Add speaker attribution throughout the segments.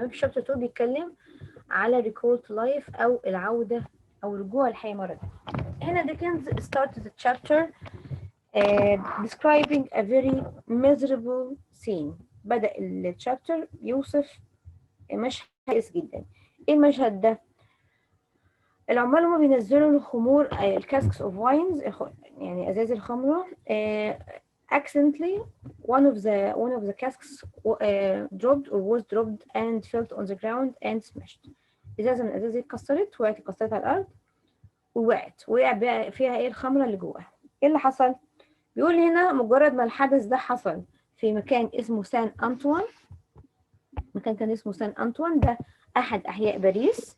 Speaker 1: في شابتر 2 بيتكلم على recall to life أو العودة أو رجوع الحياة مرة تانية. هنا ديكنز started the chapter describing a very miserable scene. بدأ الشابتر يوصف مشهد كويس جدا. ايه المشهد ده؟ العمال هما بينزلوا الخمور الكاسكس اوف واينز يعني ازاز الخمره accidentally one of the casks dropped or was dropped and fell on the ground and smashed. ازازه من الازاز اتكسرت اتكسرت على الارض وقع بقى فيها ايه الخمره اللي جواها. ايه اللي حصل؟ بيقول هنا مجرد ما الحدث ده حصل في مكان اسمه سان أنطوان. مكان كان اسمه سان أنطوان، ده أحد أحياء باريس.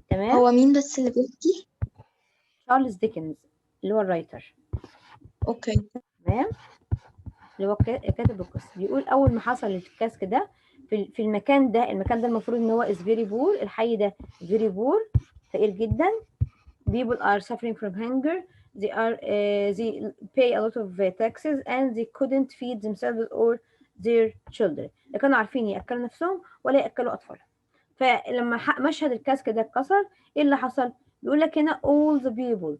Speaker 1: تمام.
Speaker 2: هو مين بس اللي بيحكي؟
Speaker 1: تشارلز ديكنز اللي هو الرايتر.
Speaker 2: اوكي
Speaker 1: تمام، اللي هو كاتب القصة. بيقول أول ما حصل الكاسك ده في المكان ده المفروض إن هو is very poor. الحي ده very poor، فقير جدا. people are suffering from hunger. They pay a lot of taxes and they couldn't feed themselves or their children. لا كانوا عارفين يأكلوا نفسهم ولا يأكلوا أطفالهم. فلما مشهد الكاسك ده اتكسر، ايه اللي حصل؟ بيقول لك هنا all the people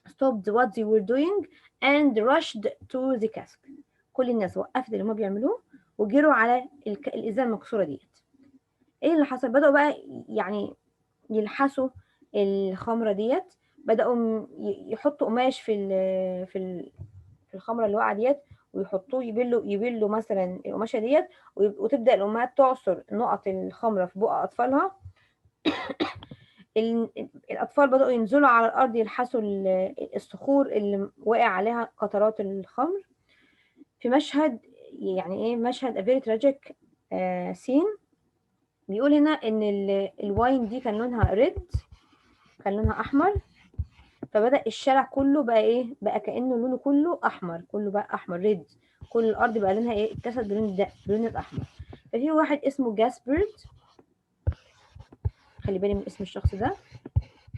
Speaker 1: stopped what they were doing and rushed to the cask. كل الناس وقفت اللي هم بيعملوه وجروا على الإزازة المكسورة ديت. ايه اللي حصل؟ بدأوا بقى يعني يلحسوا الخمرة ديت، بدأوا يحطوا قماش في الخمرة اللي وقعت ديت ويحطوه يبلوا مثلا القماشة ديت، وتبدأ الأمهات تعصر نقط الخمرة في بق أطفالها. الأطفال بدأوا ينزلوا على الأرض يلحسوا الصخور اللي واقع عليها قطرات الخمر. في مشهد يعني ايه مشهد a very tragic scene. بيقول هنا ان الواين دي كان لونها ريد، كان لونها احمر. فبدأ الشارع كله بقى ايه، بقى كأنه لونه كله احمر، كله بقى احمر ريد. كل الارض بقى لونها ايه، اتكست باللون الاحمر. ففي واحد اسمه جاسبرد، خلي بالي من اسم الشخص ده،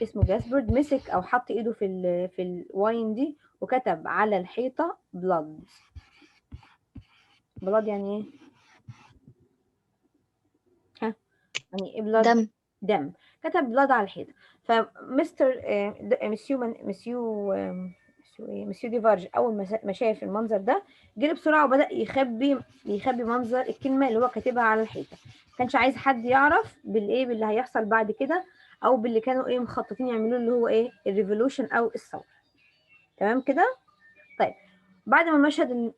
Speaker 1: اسمه جاسبرد، مسك او حط ايده في الواين دي وكتب على الحيطة بلاد. بلاد يعني ايه؟ ها، يعني ايه بلاد؟ دم. كتب بلاد على الحيطة. فمستر مسيو ديفارج اول ما شاف المنظر ده جري بسرعه وبدا يخبي منظر الكلمه اللي هو كاتبها على الحيطه. ما كانش عايز حد يعرف باللي هيحصل بعد كده، او باللي كانوا ايه مخططين يعملوه اللي هو ايه الريفولوشن او الثوره. تمام كده. طيب بعد ما المشهد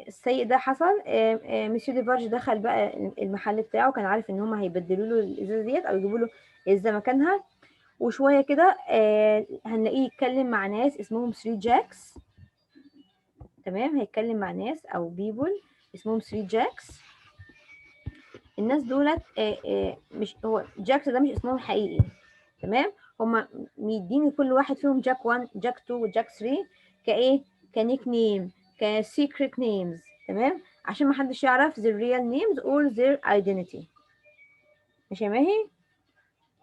Speaker 1: السيء ده حصل، مسيو ديفارج دخل بقى المحل بتاعه. كان عارف ان هم هيبدلوا له الازازه ديت او يجيبوا له ازازه مكانها. وشويه كده هنلاقيه يتكلم مع ناس اسمهم 3 جاكس. تمام، هيتكلم مع ناس او بيبول اسمهم 3 جاكس. الناس دولت مش هو جاكس ده مش اسمهم الحقيقي. تمام، هم مدين كل واحد فيهم جاك 1 جاك 2 وجاك 3 كايه كنيك نيم كسيكريت نيمز. تمام، عشان ما حدش يعرف their real names or their identity. مش يا ماهي؟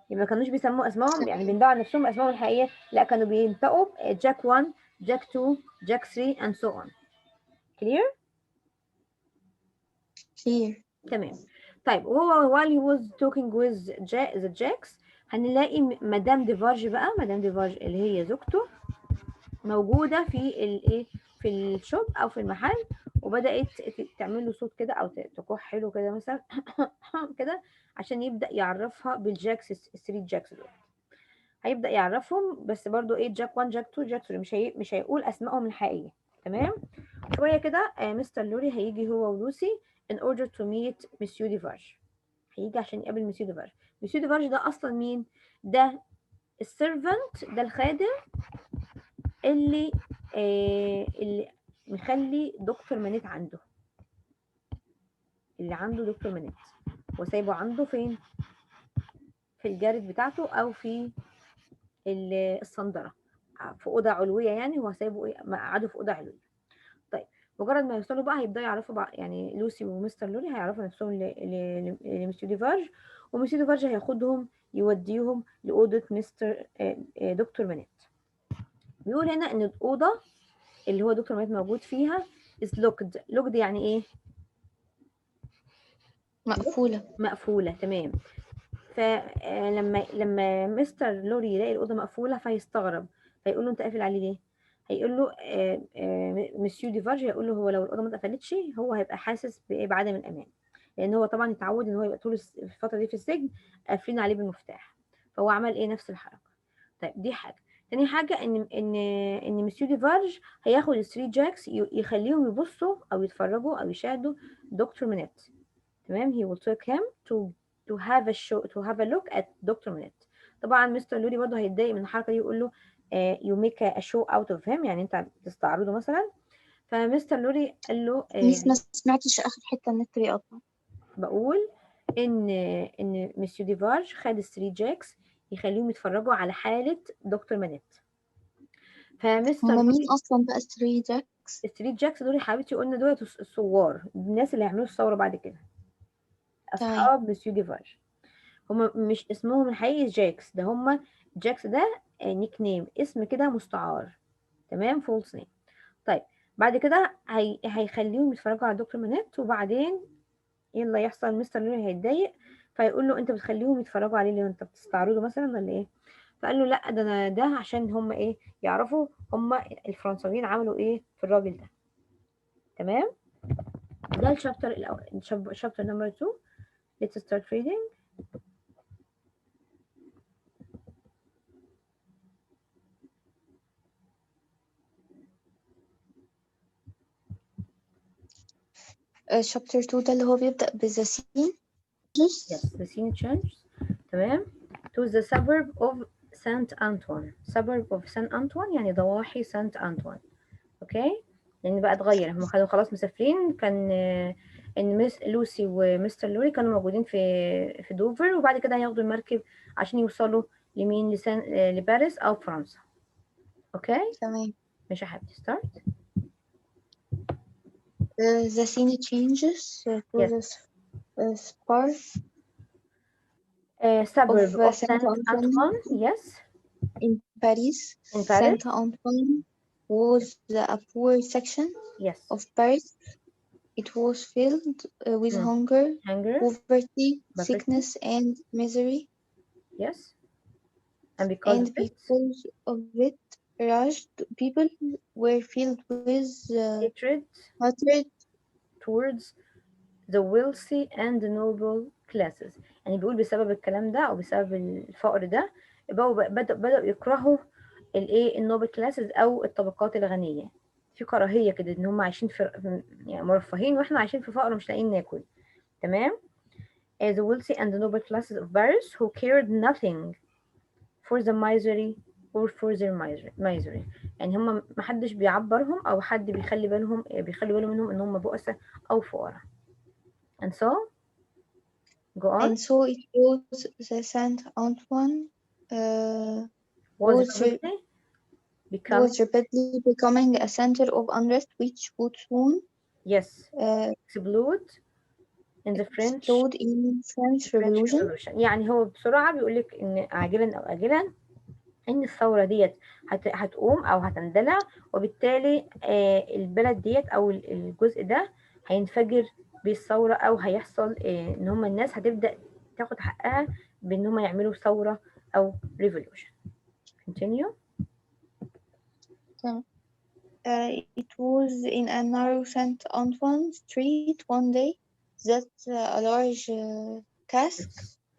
Speaker 1: يبقى ما كانوش بيسموا اسمائهم يعني بيندعوا على نفسهم اسمائهم الحقيقيه، لا كانوا بينطقوا جاك 1 جاك 2 جاك 3 and so on. clear؟ تمام. طيب وهو while he was talking with the jacks هنلاقي مدام ديفارج بقى، مدام ديفارج اللي هي زوجته موجوده في الايه في الشوب او في المحل، وبدات تعمل له صوت كده او تكح له كده مثلا كده عشان يبدا يعرفها بالجاكس. الثري جاكس دول هيبدا يعرفهم، بس برضو ايه جاك 1 جاك 2 جاك 3 مش هيقول اسمائهم الحقيقيه. تمام. شويه كده مستر لوري هيجي هو ولوسي in order to meet مسيو ديفارج. هيجي عشان يقابل مسيو ديفارج. مسيو ديفارج ده اصلا مين؟ ده السيرفنت، ده الخادم اللي مخلي دكتور مانيت عنده، اللي عنده دكتور مانيت وسايبه عنده فين؟ في الجارد بتاعته او في الصندره في اوضه علويه. يعني هو سايبه ايه مقعده في اوضه علويه. طيب مجرد ما يوصلوا بقى هيبداوا يعرفوا بقى، يعني لوسي ومستر لوري هيعرفوا نفسهم لمسيو ديفارج، ومسيو ديفارج هياخدهم يوديهم لاوضه مستر دكتور مانيت. بيقول هنا ان الاوضه اللي هو دكتور مانيت موجود فيها is locked. locked يعني ايه؟ مقفولة تمام. فلما مستر لوري يلاقي الأوضة مقفولة فهيستغرب، فيقول له أنت قافل عليه ليه؟ هيقول له مسيو ديفارج هيقول له هو لو الأوضة ما اتقفلتش هو هيبقى حاسس بعدم الأمان، لأن هو طبعا اتعود إن هو يبقى طول الفترة دي في السجن قافلين عليه بالمفتاح، فهو عمل إيه نفس الحركة. طيب دي حاجة. تاني حاجة إن مسيو ديفارج هياخد الثري جاكس يخليهم يبصوا أو يتفرجوا أو يشاهدوا دكتور منيت. تمام. he will take him to have a look at دكتور منيت. طبعا مستر لوري برضه هيتضايق من الحركة دي، يقول له you make a show out of him، يعني انت بتستعرضه مثلا. فمستر لوري قال له
Speaker 2: ميس ما سمعتش آخر حتة النت بيقطع.
Speaker 1: بقول ان مسيو ديفارج خد الثري جاكس يخليهم يتفرجوا على حالة دكتور منيت. فمستر
Speaker 2: هما
Speaker 1: لوري
Speaker 2: مين أصلا بقى الثري جاكس؟
Speaker 1: الثري جاكس دول يا حبيبتي قلنا دول الثوار، الناس اللي هيعملوا الثورة بعد كده،
Speaker 2: تمام.
Speaker 1: أصحاب مسيو ديفارج. هما مش اسمهم الحقيقي جاكس، ده هما جاكس ده نيك نيم، اسم كده مستعار. تمام. فولس نيم. طيب بعد كده هيخليهم يتفرجوا على دكتور منيت، وبعدين ايه اللي يحصل؟ مستر لوري هيتضايق، فيقول له انت بتخليهم يتفرجوا عليه ليه؟ انت بتستعرضه مثلا ولا ايه؟ فقال له لا، ده انا ده عشان هم ايه يعرفوا هم الفرنساويين عملوا ايه في الراجل ده. تمام. ده الشابتر الاول، شابتر نمبر 2. let's start reading.
Speaker 2: شابتر 2 ده اللي هو بيبدأ بالزسين.
Speaker 1: Yes, the scene changes. تمام. to the suburb of Saint Antoine. suburb of Saint Antoine يعني ضواحي سانت أنطوان. اوكي. لان بقى اتغير، هم كانوا خلاص مسافرين، كان ان مس لوسي ومستر لوري كانوا موجودين في دوفر، وبعد كده هياخدوا المركب عشان يوصلوا لمين؟ لباريس او فرنسا. اوكي.
Speaker 2: تمام.
Speaker 1: ماشي يا حبيبتي. ستارت.
Speaker 2: The scene changes to
Speaker 1: Yes.
Speaker 2: the spark
Speaker 1: suburb
Speaker 2: of
Speaker 1: of
Speaker 2: Saint
Speaker 1: Saint Antoine. Yes.
Speaker 2: in Paris.
Speaker 1: In Paris.
Speaker 2: Saint Antoine was a poor section
Speaker 1: Yes.
Speaker 2: of Paris. It was filled with hunger, poverty, sickness, and misery.
Speaker 1: Yes. And because
Speaker 2: of it, rushed people were filled with
Speaker 1: hatred towards the wealthy and the noble classes. يعني بيقول بسبب الكلام ده او بسبب الفقر ده بدأوا يكرهوا الايه النوبل كلاسز او الطبقات الغنيه. في كراهيه كده ان هم عايشين في يعني مرفهين، واحنا عايشين في فقر مش لاقيين ناكل. تمام. the wealthy and the noble classes of Paris who cared nothing for the misery or for their misery. يعني هم ما حدش بيعبرهم او حد بيخلي باله منهم ان هم بؤساء او فقراء. and so go on.
Speaker 2: And so it was the Saint Antoine was rapidly becoming a center of unrest, which would soon
Speaker 1: explode in the French
Speaker 2: Revolution.
Speaker 1: يعني هو بسرعة بيقولك إن عاجلا أو آجلا إن الثورة ديت هتقوم أو هتندلع، وبالتالي البلد ديت أو الجزء ده هينفجر بالثورة، أو هيحصل إن هم الناس هتبدأ تاخد حقها بإن هم يعملوا ثورة أو revolution. Continue.
Speaker 2: It was in a narrow Saint Antoine street one day that a large cask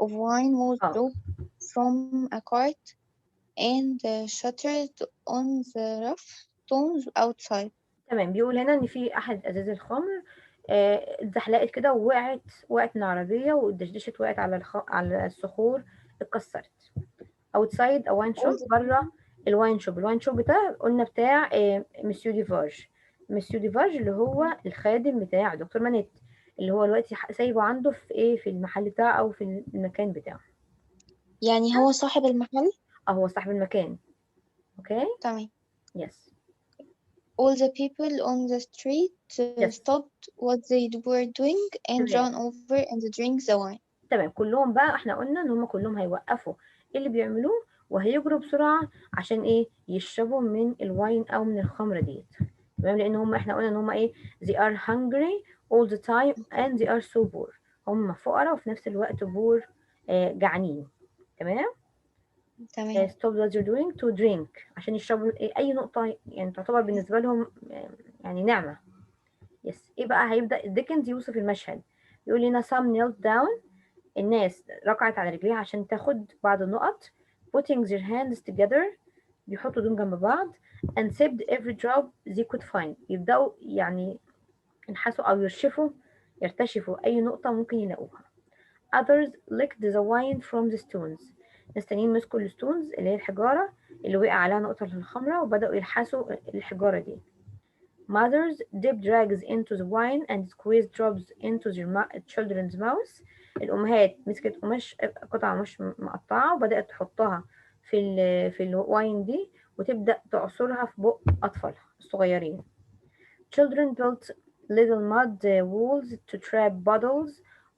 Speaker 2: of wine was dropped from a cart and shattered on the rough stones outside.
Speaker 1: تمام. بيقول هنا ان في احد ازاز الخمر اتزحلقت كده وقعت من العربيه واتدشدشت، وقعت على الصخور، اتكسرت. outside a wine shop، بره الواين شوب ده قلنا بتاع مسيو ديفارج. مسيو ديفارج اللي هو الخادم بتاع دكتور مانيت، اللي هو دلوقتي سايبه عنده في المحل بتاعه او في المكان بتاعه.
Speaker 2: يعني هو صاحب المحل؟
Speaker 1: هو صاحب المكان. اوكي.
Speaker 2: تمام.
Speaker 1: yes.
Speaker 2: All the people on the street stopped what they were doing and ran over and drank the wine.
Speaker 1: تمام. كلهم بقى احنا قلنا ان هم كلهم هيوقفوا اللي بيعملوه وهيجروا بسرعة عشان ايه؟ يشربوا من الواين او من الخمرة ديت. تمام. لان هم احنا قلنا ان هم ايه؟ they are hungry all the time and they are so poor. هم فقراء وفي نفس الوقت بور جعانين. تمام.
Speaker 2: تمام.
Speaker 1: stop what you're doing to drink عشان يشربوا أي نقطة يعني تعتبر بالنسبة لهم يعني نعمة. يس. إيه بقى هيبدأ ديكنز يوصف المشهد، يقول لنا some knelt down، الناس ركعت على رجليها عشان تاخد بعض النقط. putting their hands together، بيحطوا ايدهم جنب بعض. and sipped every drop they could find، يبدأوا يعني ينحسوا أو يرتشفوا أي نقطة ممكن يلاقوها. others licked the wine from the stones، ناس تانيين مسكوا الستونز اللي هي الحجارة اللي وقع عليها نقطة الخمرة وبدأوا يلحسوا الحجارة دي. mothers dipped rags into the wine and squeezed drops into their children's mouths، الأمهات مسكت قطع قماش مقطعة وبدأت تحطها في الواين دي وتبدأ تعصرها في بق أطفالها الصغيرين. children built little mud walls to trap bottles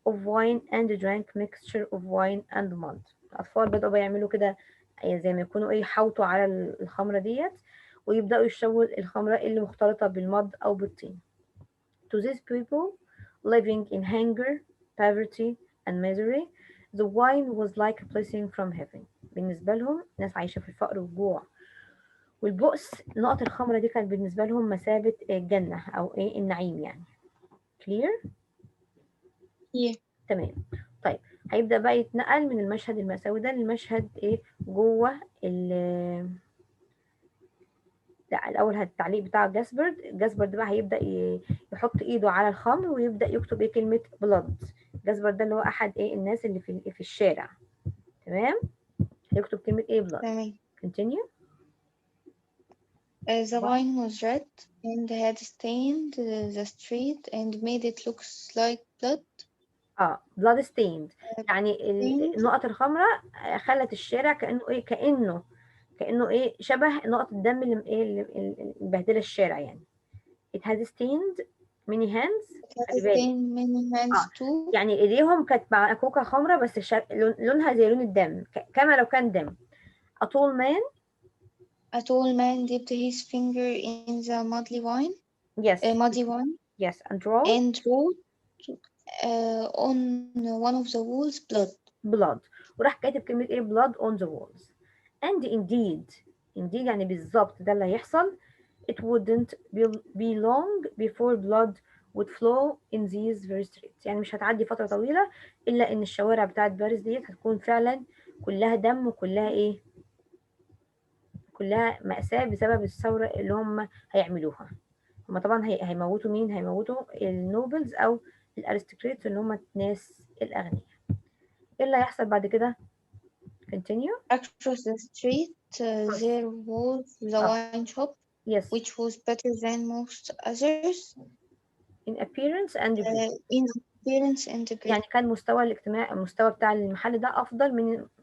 Speaker 1: of wine and drank mixture of wine and mud. الأطفال بدأوا بيعملوا كده زي ما يكونوا يحوطوا على الخمرة ديت ويبدأوا يشربوا الخمرة اللي مختلطة بالمد أو بالطين. To these people living in hunger, poverty and misery, the wine was like a blessing from heaven. بالنسبة لهم ناس عايشة في الفقر والجوع والبؤس، نقط الخمرة دي كانت بالنسبة لهم مثابة الجنة أو النعيم يعني. clear؟ تمام. طيب هيبدأ بقى يتنقل من المشهد المأساوي ده للمشهد جوه لا الأول التعليق بتاع جاسبرد بقى هيبدأ يحط إيده على الخمر ويبدأ يكتب كلمة بلاد. جاسبرد ده اللي هو أحد الناس اللي في الشارع. تمام. هيكتب كلمة بلاد.
Speaker 2: تمام.
Speaker 1: continue.
Speaker 2: The wine was red and had stained the street and made it look like blood.
Speaker 1: blood stained يعني نقط الخمرة خلت الشارع كأنه شبه نقط الدم اللي مبهدلة الشارع يعني. it has stained many hands.
Speaker 2: too.
Speaker 1: يعني ايديهم كانت معكوكة خمرة بس لونها زي لون الدم كما لو كان دم. a tall man
Speaker 2: dipped his finger in the muddy wine.
Speaker 1: Yes.
Speaker 2: Muddy wine.
Speaker 1: Yes, and wrote
Speaker 2: on one of the walls
Speaker 1: blood. وراح كاتب كلمة blood on the walls. and indeed يعني بالظبط ده اللي هيحصل. it wouldn't be long before blood would flow in these very streets. يعني مش هتعدي فترة طويلة إلا إن الشوارع بتاعت باريس ديت هتكون فعلا كلها دم وكلها كلها مأساة بسبب الثورة اللي هم هيعملوها. هم طبعا هيموتوا مين؟ هيموتوا النوبلز أو الأرستقراطس اللي هم الناس الأغنياء. إيه اللي هيحصل بعد كده؟ continue.
Speaker 2: Across the street there was the wine shop.
Speaker 1: Yes.
Speaker 2: which was better than most others
Speaker 1: in appearance and degree.
Speaker 2: يعني
Speaker 1: كان المستوى بتاع المحل ده أفضل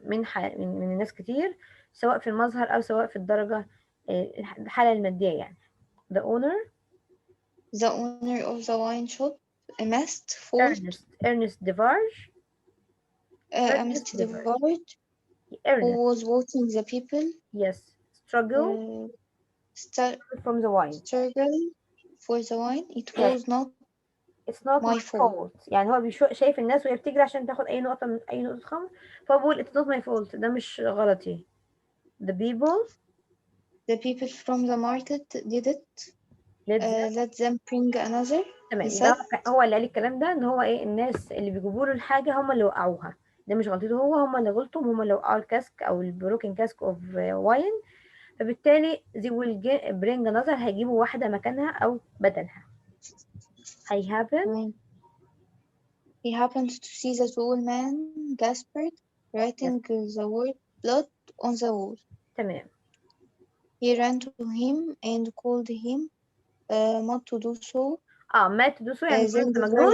Speaker 1: من الناس كتير سواء في المظهر أو سواء في الدرجة الحالة المادية يعني. the owner
Speaker 2: of the wine shop
Speaker 1: Ernest Devarge
Speaker 2: who was watching the people
Speaker 1: struggle from the wine.
Speaker 2: for the wine. It was not
Speaker 1: It's not my fault. يعني هو شايف الناس وهي بتجري عشان تاخد أي نقطة خمر فهو بيقول it's not my fault. ده مش غلطي. the people
Speaker 2: from the market did it. let them bring another.
Speaker 1: تمام. هو اللي قال الكلام ده ان هو الناس اللي بيجيبوا له الحاجه هم اللي وقعوها. ده مش غلطته هو، هم اللي غلطوا، هم اللي وقعوا الكاسك او البروكن كاسك اوف واين. فبالتالي they will bring another، هيجيبوا واحده مكانها او بدلها.
Speaker 2: He happened to see the tall man Gaspard writing the word blood on the wall.
Speaker 1: تمام.
Speaker 2: He ran to him and called him not to do so.
Speaker 1: ما to do so يعني انت مجنون.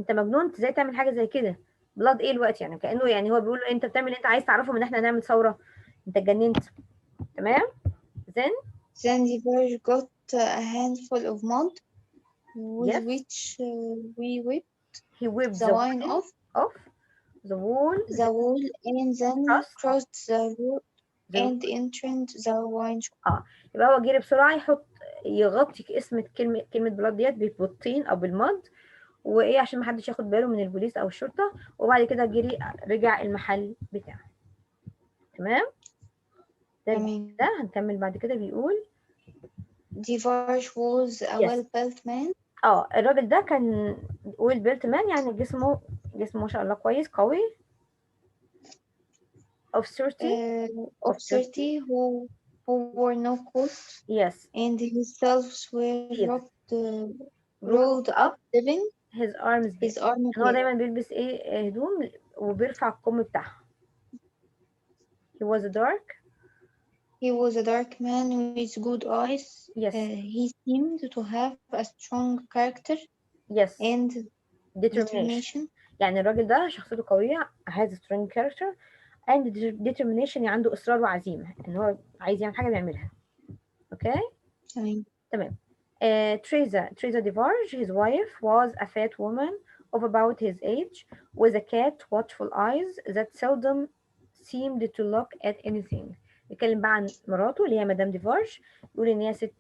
Speaker 1: انت مجنون ازاي تعمل حاجه زي كده؟ بلاد الوقت يعني كانه يعني هو بيقول له انت بتعمل انت عايز تعرفهم ان احنا هنعمل ثوره؟ انت اتجننت. تمام. then
Speaker 2: the Verge got a handful of mud with which
Speaker 1: he whipped
Speaker 2: the wine off
Speaker 1: the wall
Speaker 2: and then crossed the road and entered the wine shop.
Speaker 1: يبقى هو جري بسرعه يغطي اسم كلمه بلاد ديت بالطين او بالمد وايه عشان محدش ياخد باله من البوليس او الشرطه، وبعد كده رجع المحل بتاعه. تمام.
Speaker 2: تمام.
Speaker 1: ده هنكمل بعد كده. بيقول
Speaker 2: DeVarge was a
Speaker 1: yes.
Speaker 2: well-built man.
Speaker 1: الراجل ده كان well built man، يعني جسمه ما شاء الله كويس قوي. of 30
Speaker 2: who wore no coat.
Speaker 1: yes.
Speaker 2: And his selves were rolled
Speaker 1: up
Speaker 2: up, leaving
Speaker 1: his arms
Speaker 2: his
Speaker 1: bare.
Speaker 2: arm
Speaker 1: ان هو
Speaker 2: bare.
Speaker 1: دايما بيلبس ايه هدوم وبيرفع الكم بتاعها. he was a dark
Speaker 2: man with good eyes.
Speaker 1: yes.
Speaker 2: He seemed to have a strong character
Speaker 1: yes.
Speaker 2: and
Speaker 1: determination. يعني الراجل ده شخصيته قوية، has a strong character and determination، يعني عنده إصرار وعزيمة ان هو عايز يعمل حاجة بيعملها. اوكي. تمام. Teresa DeVarge, his wife, was a fat woman of about his age with a cat watchful eyes that seldom seemed to look at anything. بيتكلم بقى عن مراته اللي هي مدام ديفارج. يقول ان هي ست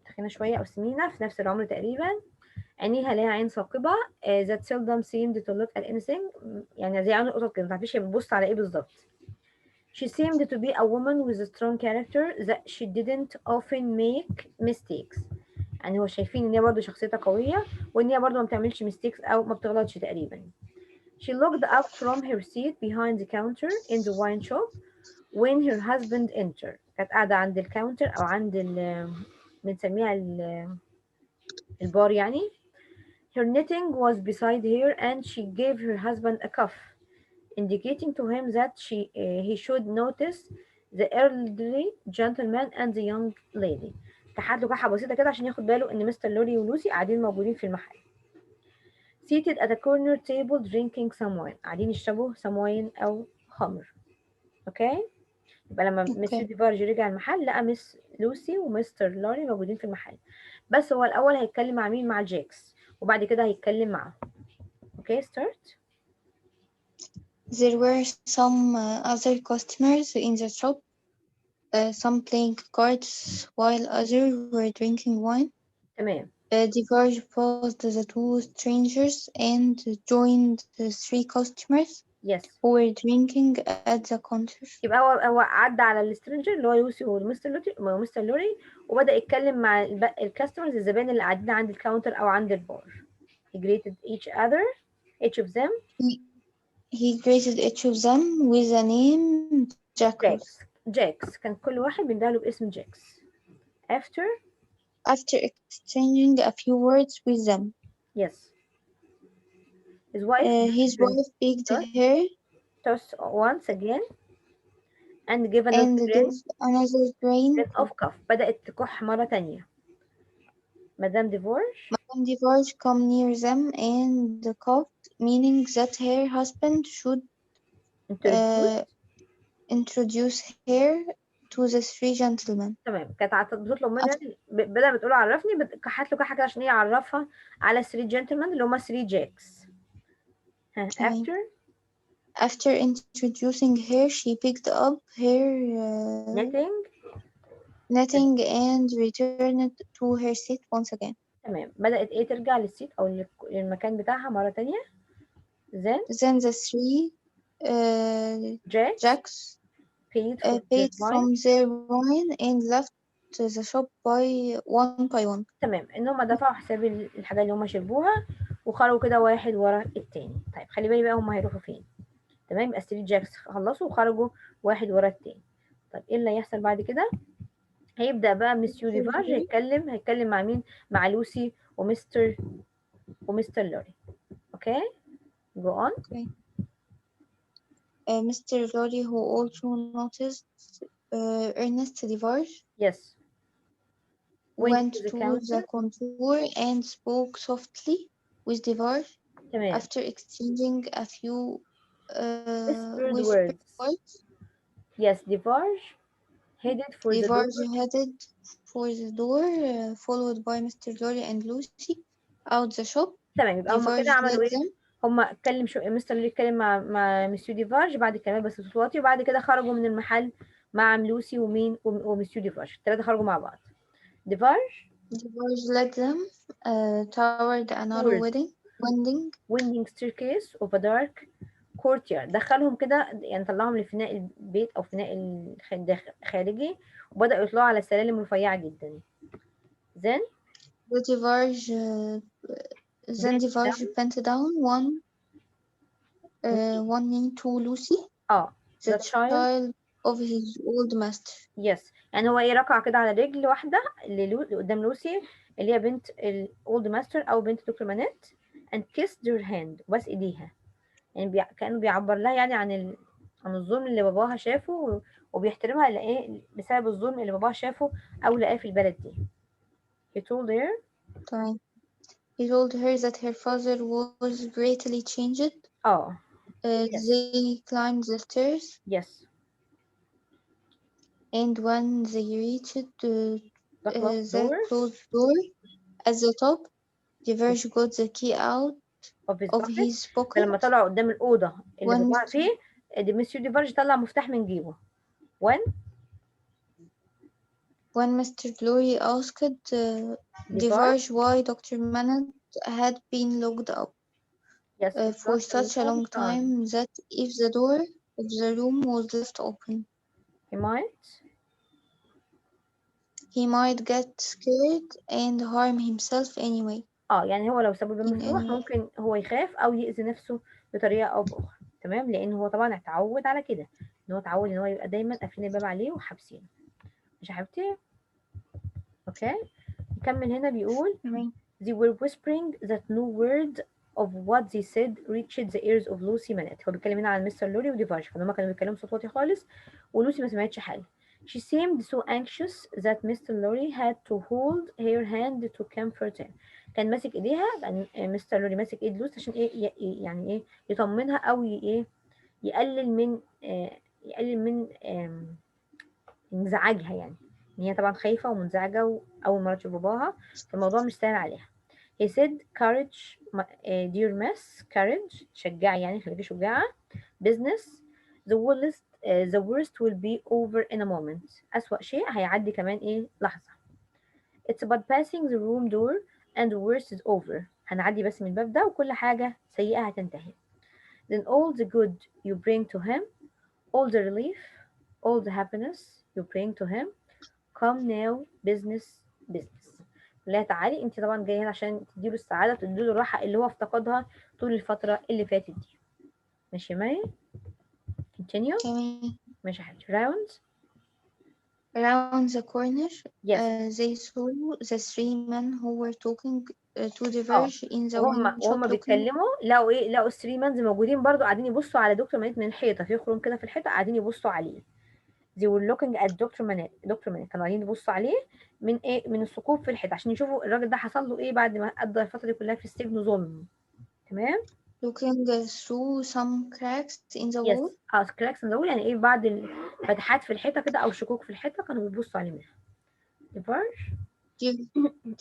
Speaker 1: تخينة شوية او سمينة في نفس العمر تقريبا، عينيها ليها عين ثاقبة that seldom seemed to look at anything، يعني زي عين القطط كده، متعرفيش هي بتبص على ايه بالظبط. She seemed to be a woman with a strong character that she didn't often make mistakes. يعني هو شايفين ان هي برضه شخصيتها قوية، وان هي برضه ما بتعملش mistakes او ما بتغلطش تقريبا. She looked up from her seat behind the counter in the wine shop when her husband entered. كانت قاعدة عند الكاونتر او عند بنسميها البار يعني. Her knitting was beside her and she gave her husband a cuff, indicating to him that he should notice the elderly gentleman and the young lady. كحت له كحة بسيطة كده عشان ياخد باله إن مستر لوري ولوسي قاعدين موجودين في المحل. Seated at a corner table drinking some wine. قاعدين يشربوا some wine أو خمر. أوكي؟ يبقى لما مسيو ديفارج رجع المحل لقى مس لوسي ومستر لوري موجودين في المحل. بس هو الأول هيتكلم مع مين؟ مع جاكس، وبعد كده هيتكلم معه. أوكي start.
Speaker 2: There were some other customers in the shop, some playing cards while others were drinking wine.
Speaker 1: تمام.
Speaker 2: DeVarge paused the two strangers and joined the three customers
Speaker 1: yes.
Speaker 2: who were drinking at the counter.
Speaker 1: يبقى هو عدى على السترينجر اللي هو لوسي ومستر لوري، وبدأ يتكلم مع الكاستمرز الزبائن اللي قاعدين عند الكاونتر أو عند البار. He greeted each of them.
Speaker 2: He greeted each of them with the name
Speaker 1: Jax. كان كل واحد بيندهله باسم جاكس.
Speaker 2: After exchanging a few words with them.
Speaker 1: Yes. His wife
Speaker 2: picked her
Speaker 1: toss once again and gave
Speaker 2: another drink
Speaker 1: of cough. بدأت تكح مرة تانية. Madame
Speaker 2: Devarge come near them and coughed, meaning that her husband should introduce her to the three gentlemen.
Speaker 1: تمام. كانت بتطلب منها بدل بتقول عرفني، كحت له كحة كده عشان هي يعرفها على 3 gentlemen اللي هما 3 جاكس.
Speaker 2: After introducing her, she picked up her knitting and returned to her seat once again.
Speaker 1: تمام. بدأت ترجع للسيت أو للمكان بتاعها مرة تانية.
Speaker 2: Then the three Jacks paid from their wine and left the shop one by one.
Speaker 1: تمام. إن هما دفعوا حساب الحاجة اللي هما شربوها وخرجوا كده واحد ورا التاني. طيب خلي بالي بقى هما هيروحوا فين. تمام. يبقى 3 جاكس خلصوا وخرجوا واحد ورا التاني. طيب ايه اللي هيحصل بعد كده؟ هيبدأ بقى مسيو ديفارج هيتكلم مع مين؟ مع لوسي ومستر لوري. اوكي go on.
Speaker 2: Mr. Lorry, who also noticed Ernest Devarge,
Speaker 1: yes,
Speaker 2: went to the contour and spoke softly with Devarge. After exchanging a few whispered words.
Speaker 1: Yes, Devarge headed for
Speaker 2: the door, followed by Mr. Lorry and Lucy out the shop.
Speaker 1: تمام. يبقى هما كده عملوا ايه؟ هما اتكلم مستر لوري اتكلم مع مسيو ديفارج بعد كلام بس صوت واطي، وبعد كده خرجوا من المحل مع لوسي ومسيو ديفارج. الثلاثة خرجوا مع بعض. Devarge
Speaker 2: led them toward a narrow wedding. winding
Speaker 1: staircase of a dark courtyard. دخلهم كده يعني طلعهم لفناء البيت او فناء الخارجي وبدأوا يطلعوا على سلالم رفيعة جدا. then
Speaker 2: Diverge bent down one knee to Lucy, the child of his old master.
Speaker 1: Yes. يعني هو ايه ركع كده على رجل واحدة اللي قدام لوسي اللي هي بنت الاولد ماستر او بنت دكتور مانيت and kissed her hand بس ايديها يعني كأنه بيعبر لها يعني عن الظلم اللي باباها شافه وبيحترمها لإيه بسبب الظلم اللي باباها شافه أو لقاه في البلد دي. He told
Speaker 2: her that her father was greatly changed.
Speaker 1: Yes.
Speaker 2: They climbed the stairs.
Speaker 1: Yes.
Speaker 2: And when they reached the closed door at the top, Diverge got the key out of his pocket.
Speaker 1: لما طلعوا قدام الأوضة اللي باباها فيه مسيو ديفارج طلع مفتاح من جيبه.
Speaker 2: When Mr. Glory asked Diverge why Dr. Manette had been locked up for such a long time that if the door of the room was left open, he might get scared and harm himself anyway.
Speaker 1: يعني هو لو سابه مفتوح ممكن هو يخاف أو يأذي نفسه بطريقة أو بأخرى. تمام. لأن هو طبعا اتعود على كده إن هو اتعود إن هو يبقى دايما قافلين الباب عليه وحابسينه. مش يا حبيبتي؟ اوكي نكمل هنا بيقول they were whispering that no word of what they said reached the ears of Lucy Manette. هو بيتكلم هنا عن مستر لوري وديفارج فهم كانوا بيتكلموا صوت واطي خالص ولوسي ما سمعتش حاجة. She seemed so anxious that Mr. Lorry had to hold her hand to comfort her. كان ماسك ايديها مستر لوري ماسك ايد لوسي عشان ايه يعني ايه يطمنها او ايه يقلل من انزعاجها يعني ان هي طبعا خايفه ومنزعجه واول مره تشوف باباها فالموضوع مش سهل عليها. He said courage dear miss courage شجعي يعني خليكي شجاعه. business the worst will be over in a moment. أسوأ شيء هيعدي كمان ايه لحظه. It's about passing the room door and the worst is over. هنعدي بس من الباب ده وكل حاجه سيئه هتنتهي. Then all the good you bring to him, all the relief, all the happiness you bring to him, come now business. لا تعالي انت طبعا جايه هنا عشان تديله السعاده وتديله الراحه اللي هو افتقدها طول الفتره اللي فاتت دي. ماشي ماي؟ continue. ماشي يا حبيبتي.
Speaker 2: Around the corner,
Speaker 1: they
Speaker 2: saw the three men who were talking to Diverge in the window.
Speaker 1: وهم بيتكلموا لقوا الثري مانز موجودين برضو قاعدين يبصوا على دكتور مانيت من الحيطه في خروم كده في الحيطه قاعدين يبصوا عليه. they were looking at دكتور مانيت كانوا قاعدين يبصوا عليه من الثقوب في الحيطه عشان يشوفوا الراجل ده حصل له ايه بعد ما قضى الفتره دي كلها في السجن ظلم. تمام.
Speaker 2: looking through some cracks in the wall.
Speaker 1: cracks in the wall يعني ايه بعد الفتحات في الحيطه كده او شكوك في الحيطه كانوا بيبصوا عليه منها.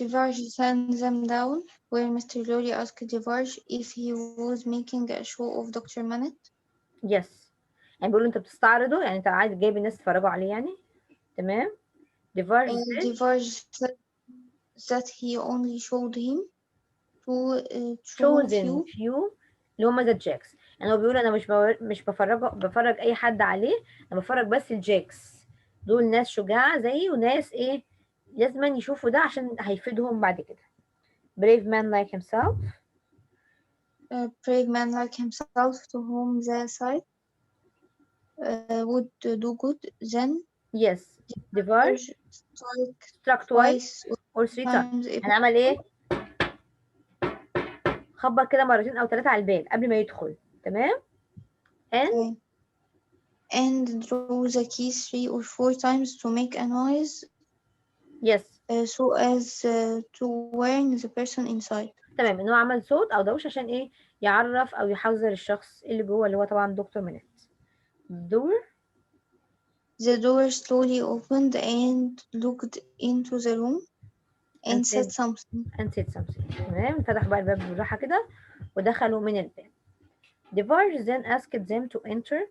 Speaker 2: Diverge sent them down where Mr. Lorry asked Diverge if he was making a show of Dr. Manette.
Speaker 1: Yes. يعني بيقولوا انت بتستعرضه يعني انت عايز جايب الناس يتفرجوا عليه يعني. تمام.
Speaker 2: Diverge said that he only showed him
Speaker 1: chosen few اللي هم ذا جاكس. يعني هو بيقول انا مش بفرج اي حد عليه انا بفرج بس الجاكس دول ناس شجاعه زيي وناس ايه لازم يشوفوا ده عشان هيفيدهم بعد كده. brave man like himself.
Speaker 2: brave man like himself to whom the sight would do good. Then
Speaker 1: yes Diverge struck twice or three times. هنعمل ايه خبط كده مرتين او ثلاثه على الباب قبل ما يدخل. تمام.
Speaker 2: and drew the key 3 or 4 times to make a noise.
Speaker 1: Yes.
Speaker 2: So as to warn the person inside.
Speaker 1: تمام ان هو عمل صوت او دوشه عشان ايه يعرف او يحذر الشخص اللي جوه اللي هو طبعا دكتور مانيت.
Speaker 2: The door slowly opened and looked into the room and said something.
Speaker 1: تمام. فتح بقى الباب بالراحه كده ودخلوا من الباب. Diverge then asked them to enter.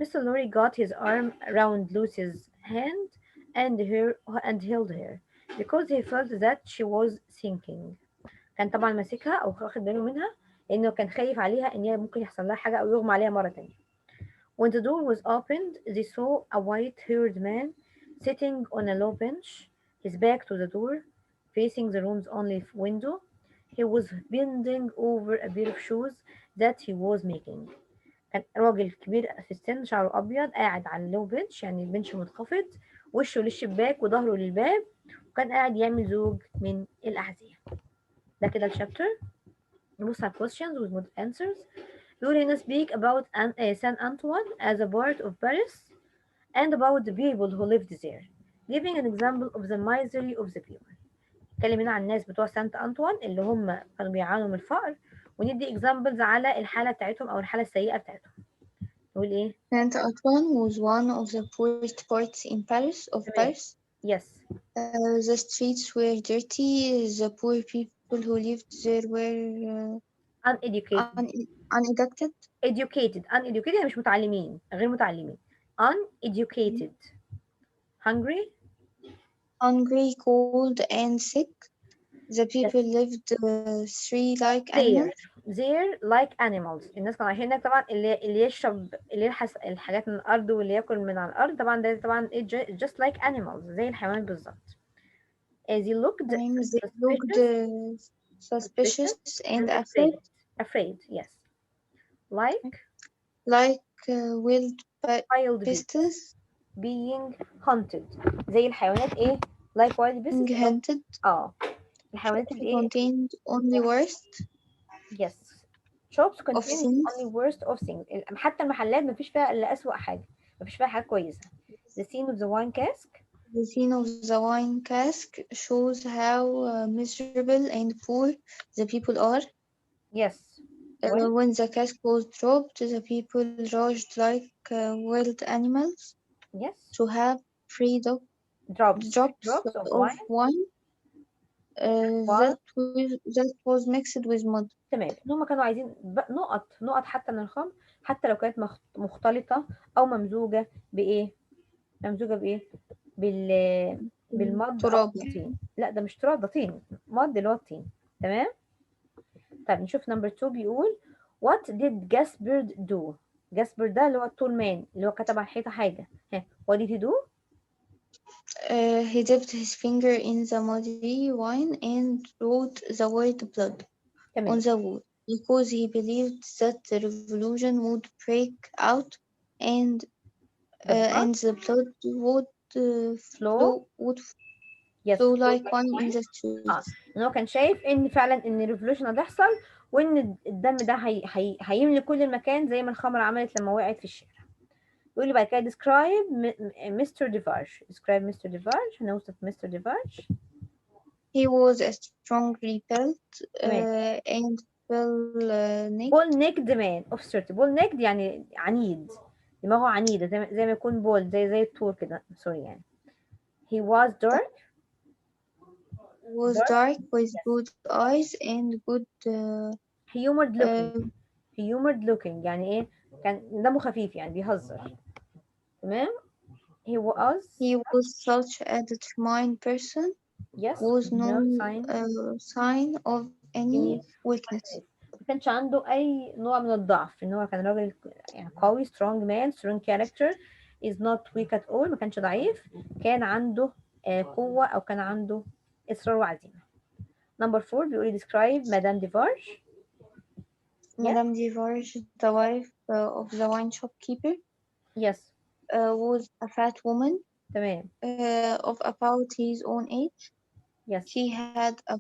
Speaker 1: Mr. Lorry got his arm around Lucy's hand and held her because he felt that she was thinking. كان طبعا ماسكها او واخد باله منها لأنه كان خايف عليها إن هي ممكن يحصل لها حاجة أو يغمى عليها مرة تانية. When the door was opened, they saw a white-haired man sitting on a low bench, his back to the door, facing the room's only window. He was bending over a pair of shoes that he was making. كان راجل كبير في السن، شعره أبيض، قاعد على اللو بنش، يعني البنش منخفض، وشه للشباك وظهره للباب، وكان قاعد يعمل زوج من الأحذية. ده كده الشابتر. نبص على questions with model answers. بيقول هنا speak about Saint Antoine as a part of Paris and about the people who lived there, giving an example of the misery of the people. اتكلم هنا عن الناس بتوع سانت أنطوان اللي هم كانوا بيعانوا من الفقر، وندي examples على الحالة بتاعتهم أو الحالة السيئة بتاعتهم. نقول إيه؟
Speaker 2: Saint Antoine was one of the poorest parts in Paris.
Speaker 1: تمام. Yes.
Speaker 2: The streets were dirty. The poor people who lived there were
Speaker 1: uneducated.
Speaker 2: uneducated.
Speaker 1: uneducated يعني مش متعلمين، غير متعلمين. uneducated. hungry.
Speaker 2: Cold, and sick. The people lived like animals.
Speaker 1: They're like animals. الناس كانوا عايشين هناك طبعا، اللي يشرب، اللي يلحس الحاجات من الأرض واللي ياكل من على الأرض، طبعا ده طبعا just like animals، زي الحيوانات بالظبط. They looked
Speaker 2: suspicious and
Speaker 1: afraid. Yes. Like
Speaker 2: wild beasts
Speaker 1: being hunted. زي الحيوانات ايه؟ like wild beasts
Speaker 2: hunted.
Speaker 1: الحيوانات اللي ايه؟
Speaker 2: contained only worst.
Speaker 1: Yes. shops contain only worst of things. حتى المحلات مفيش فيها الا أسوأ حاجة، مفيش فيها حاجة كويسة. The scene of the wine cask.
Speaker 2: The scene of the wine cask shows how miserable and poor the people are.
Speaker 1: Yes.
Speaker 2: When the cask was dropped, the people rushed like wild animals.
Speaker 1: Yes.
Speaker 2: To have free drops of wine that was mixed with mud.
Speaker 1: تمام. هم كانوا عايزين نقط حتى من الخمر، حتى لو كانت مختلطة أو ممزوجة بإيه؟ بالمض أو الطين. لا ده مش تراب، ده طين. مض اللي هو الطين. تمام. طيب نشوف نمبر 2. بيقول what did Gaspard do. Gaspard ده اللي هو التول مان، اللي هو كتب على الحيطة حاجة. what did he do?
Speaker 2: He dipped his finger in the muddy wine and wrote the word blood on the wall, because he believed that the revolution would break out and the blood would flow like wine in the streets.
Speaker 1: هو كان شايف ان فعلا ان الريفولوشن هتحصل، وان الدم ده هيملي كل المكان زي ما الخمر عملت لما وقعت في الشارع. يقول لي بعد كده describe Mr. Devarge. هنوصف Mr. Devarge.
Speaker 2: He was a strong repelled and
Speaker 1: bull-necked man of 30. bull-necked يعني عنيد، دماغه عنيدة زي ما يكون بول، زي الطور كده. سوري يعني. He was dark.
Speaker 2: with good eyes and good
Speaker 1: humored looking يعني ايه؟ كان دمه خفيف يعني بيهزر. تمام. He was
Speaker 2: such a determined person.
Speaker 1: Yes.
Speaker 2: Was no sign of any weakness.
Speaker 1: ما كانش عنده أي نوع من الضعف، إن هو كان راجل يعني قوي. strong man, strong character, is not weak at all. ما كانش ضعيف، كان عنده قوة أو كان عنده إصرار وعزيمة. Number 4 بيقول describe Madame Devarge.
Speaker 2: Madame Devarge, the wife of the wine shopkeeper.
Speaker 1: Yes.
Speaker 2: Was a fat woman.
Speaker 1: تمام.
Speaker 2: Of about his own age.
Speaker 1: Yes.
Speaker 2: She had a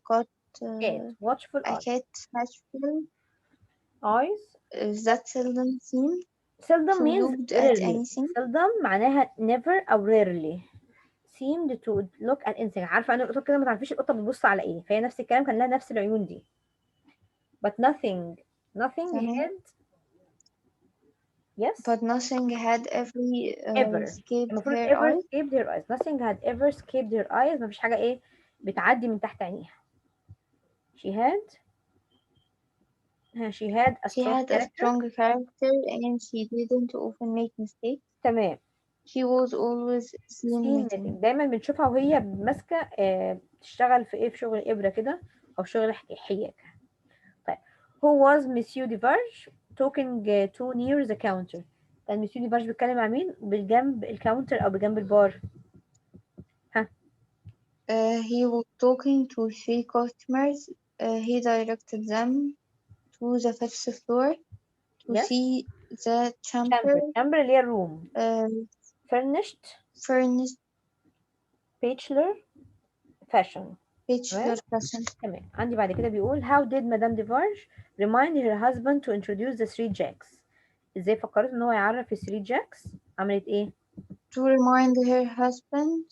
Speaker 1: watchful eyes
Speaker 2: that seldom seemed.
Speaker 1: Seldom means rarely. Seldom معناها never أو rarely. seemed to look at anything. عارفة أنا القطة كده ما تعرفيش القطة بتبص على إيه، فهي نفس الكلام، كان لها نفس العيون دي. but nothing had. Yes.
Speaker 2: But nothing had
Speaker 1: ever escaped her eyes. Nothing had ever escaped her eyes. ما فيش حاجة إيه بتعدي من تحت عينيها. She had a strong
Speaker 2: character and she didn't often make mistakes.
Speaker 1: تمام.
Speaker 2: She was always seen
Speaker 1: دايما بنشوفها وهي ماسكة بتشتغل في ايه، في شغل إبرة كده أو شغل حياك. طيب Who was Monsieur Defarge talking to near the counter؟ كان Monsieur Defarge بيتكلم مع مين؟ بالجنب الكاونتر أو بجنب البار. ها.
Speaker 2: He was talking to 3 customers. He directed them to the 5th floor to
Speaker 1: Yes.
Speaker 2: see the chamber
Speaker 1: chamber اللي هي room. furnished
Speaker 2: furnished
Speaker 1: bachelor fashion.
Speaker 2: تمام.
Speaker 1: عندي بعد كده بيقول how did Madame Defarge remind her husband to introduce the 3 jacks؟ ازاي فكرت ان هو يعرف ال 3 jacks؟ عملت ايه؟
Speaker 2: To remind her husband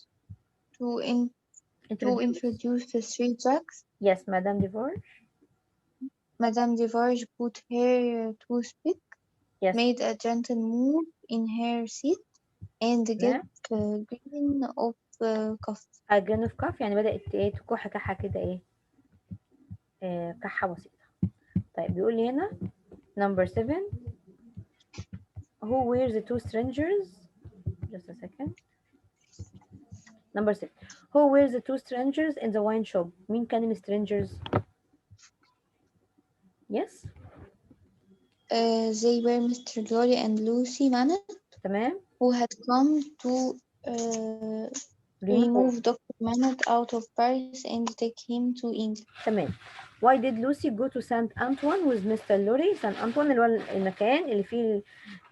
Speaker 2: to introduce the 3 jacks.
Speaker 1: Yes, Madame Defarge.
Speaker 2: Madame Defarge put her toothpick,
Speaker 1: Yes.
Speaker 2: made a gentle move in her seat, and get grain of coffee.
Speaker 1: A grain of coffee يعني بدأت ايه تكح كحة كده ايه كحة بسيطة. طيب بيقول لي هنا number 7 who were the 2 strangers؟ just a second. number 6 who were the 2 strangers in the wine shop؟ مين كان ال strangers؟ yes.
Speaker 2: They were Mr. Lorry and Lucy Manet,
Speaker 1: تمام.
Speaker 2: who had come to remove Dr. Manet out of Paris and take him to England.
Speaker 1: تمام. Why did Lucy go to Saint Antoine with Mr. Lorry؟ Saint Antoine اللي هو المكان اللي فيه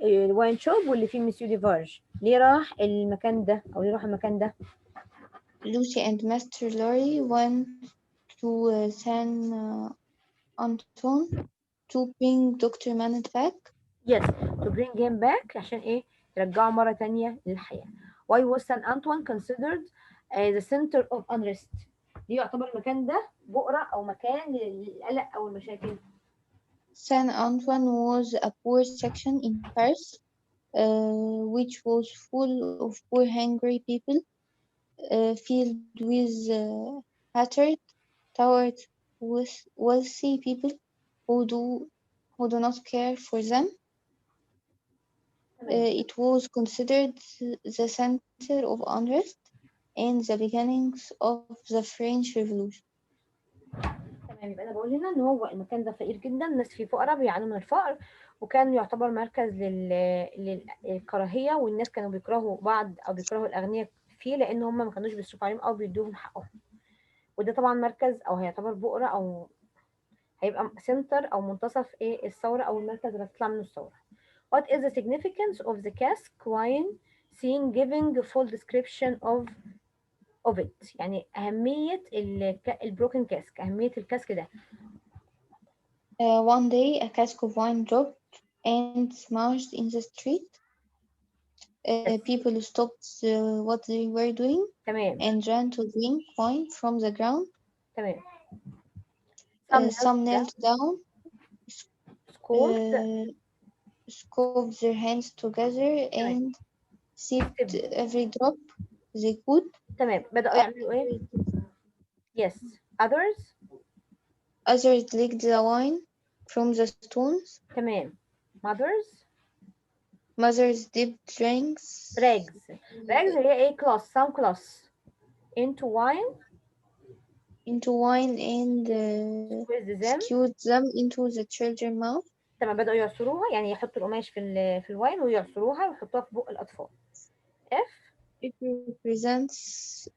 Speaker 1: الواين شوب واللي فيه مسيو ديفارج. ليه راح المكان ده أو ليه راح المكان ده؟
Speaker 2: Lucy and Mr. Lorry went to Saint Antoine to bring Dr. Manet back.
Speaker 1: Yes, to bring him back عشان إيه؟ يرجعه مرة تانية للحياة. Why was Saint Antoine considered the center of unrest؟ ليه يعتبر المكان ده بؤرة أو مكان للقلق أو المشاكل؟
Speaker 2: Saint Antoine was a poor section in Paris, which was full of poor, hungry people, filled with hatred toward wealthy people who do not care for them. It was considered the center of unrest and the beginnings of the French Revolution.
Speaker 1: تمام. يبقى انا بقول هنا ان هو المكان ده فقير جدا، الناس فيه فقراء بيعانوا من الفقر، وكان يعتبر مركز للكراهيه، والناس كانوا بيكرهوا بعض او بيكرهوا الاغنياء فيه لان هم ما كانوش بيصرفوا عليهم او بيدوهم حقهم. وده طبعا مركز او هيعتبر بؤره او هيبقى سنتر او منتصف ايه الثوره او المركز اللي هتطلع منه الثوره. What is the significance of the cask wine seen giving full description of it؟ يعني أهمية البروكن كاسك، أهمية الكاسك ده.
Speaker 2: One day a cask of wine dropped and smashed in the street. People stopped what they were doing
Speaker 1: تمام.
Speaker 2: and ran to drink wine from the ground.
Speaker 1: تمام.
Speaker 2: Some knelt down, scooped their hands together and sipped every drop they could.
Speaker 1: تمام. بدأوا يعملوا إيه؟ Yes.
Speaker 2: Others licked the wine from the stones.
Speaker 1: تمام.
Speaker 2: Mothers dipped rags
Speaker 1: اللي هي إيه some cloths into wine
Speaker 2: and skewed them into the children's mouth.
Speaker 1: تمام. بدأوا يعصروها، يعني يحطوا القماش في الواين ويعصروها ويحطوها في بق الأطفال.
Speaker 2: It represents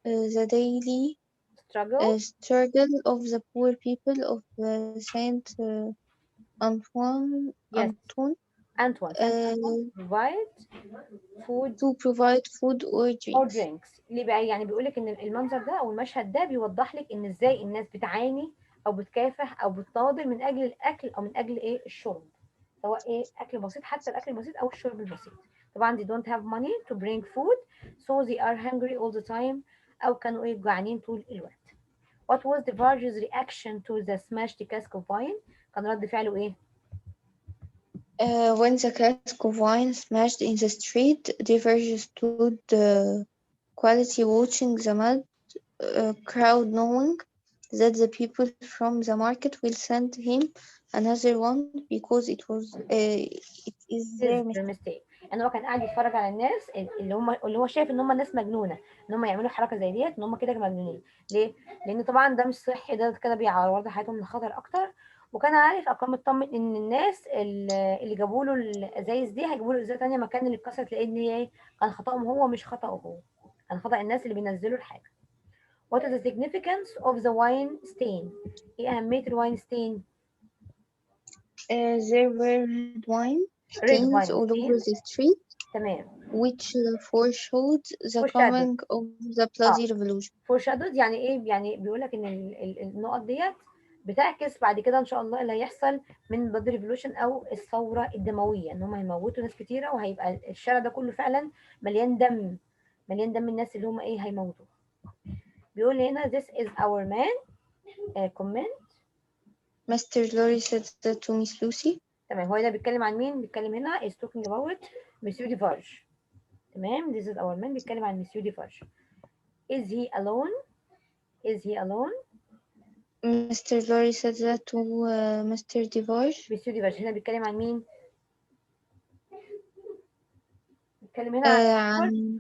Speaker 2: the daily struggle of the poor people of Saint Antoine.
Speaker 1: Yes. Antoine
Speaker 2: provide food or drinks.
Speaker 1: ليه بقى؟ يعني بيقولك ان المنظر ده او المشهد ده بيوضح لك ان ازاي الناس بتعاني او بتكافح او بتناضل من اجل الاكل او من اجل ايه الشرب، سواء ايه اكل بسيط، حتى الاكل البسيط او الشرب البسيط. طبعا they don't have money to bring food so they are hungry all the time، او كانوا ايه جوعانين طول الوقت. What was the Defarge's reaction to the smashed cask of wine؟ كان رد فعله ايه؟
Speaker 2: When the cask of wine smashed in the street, Defarge stood quietly watching the mad crowd, knowing that the people from the market will send him another one because it is their mistake.
Speaker 1: ان هو كان قاعد يتفرج على الناس اللي هو شايف ان هم ناس مجنونه، ان هم يعملوا حركه زي ديت، ان هم كده مجنونين. ليه؟ لان طبعا ده مش صحي، ده كده بيعرض حياتهم للخطر اكتر، وكان عارف او كان مطمن ان الناس اللي جابوا له الازايز دي هيجيبوا له ازازه ثانيه مكان اللي اتكسرت، لان هي كان خطأهم هو مش خطأه هو، كان خطأ الناس اللي بينزلوا الحاجه. What is the significance of the wine stain؟ ايه اهميه الواين ستين؟
Speaker 2: There were wine
Speaker 1: red
Speaker 2: stains
Speaker 1: wine
Speaker 2: all
Speaker 1: stain.
Speaker 2: over the street,
Speaker 1: تمام.
Speaker 2: which foreshadowed the
Speaker 1: foreshadowed.
Speaker 2: coming of the bloody revolution.
Speaker 1: foreshadowed يعني ايه؟ يعني بيقول لك ان النقط ديت بتعكس بعد كده ان شاء الله اللي هيحصل من blood revolution او الثوره الدمويه، ان هم هيموتوا ناس كتيره وهيبقى الشارع ده كله فعلا مليان دم، مليان دم الناس اللي هم ايه هيموتوا. بيقول هنا this is our man comment.
Speaker 2: Mr. Lorry said that to Miss Lucy.
Speaker 1: تمام. هو هنا بيتكلم عن مين؟ بيتكلم هنا is talking about Monsieur Defarge. تمام. this is our man بيتكلم عن Monsieur Defarge. is he alone? is he alone?
Speaker 2: Mr. Lorry said that to Mr. Devarge.
Speaker 1: Monsieur Defarge هنا بيتكلم عن مين؟ بيتكلم هنا عن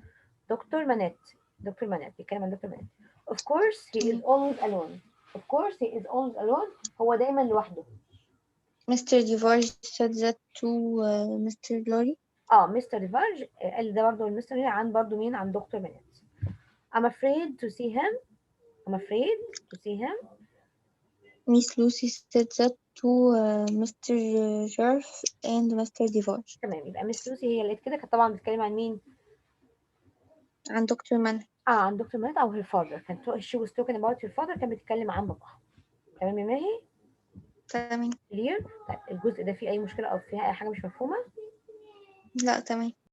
Speaker 1: دكتور منات. دكتور منات بيتكلم عن دكتور منات. of course he is always alone. of course he is always alone. هو دايما لوحده.
Speaker 2: Mr. Devarge said that to Mr. Lorry.
Speaker 1: مستر ديفارج قال ده برضه المستر هنا عن برضه مين؟ عن دكتور منات. I'm afraid to see him. I'm afraid to see him.
Speaker 2: Miss Lucy said that to Mr. Jarf and Mr. Devarge.
Speaker 1: تمام. يبقى مس لوسي هي اللي قالت كده، كانت طبعا بتتكلم عن مين؟
Speaker 2: عن دكتور منى.
Speaker 1: عن دكتور منات او her father. كانت she was talking about her father، كانت بتتكلم عن باباها. تمام يا ماهي؟
Speaker 2: تمام.
Speaker 1: clear. طيب الجزء ده فيه اي مشكله او فيها اي حاجه مش مفهومه؟
Speaker 2: لا تمام.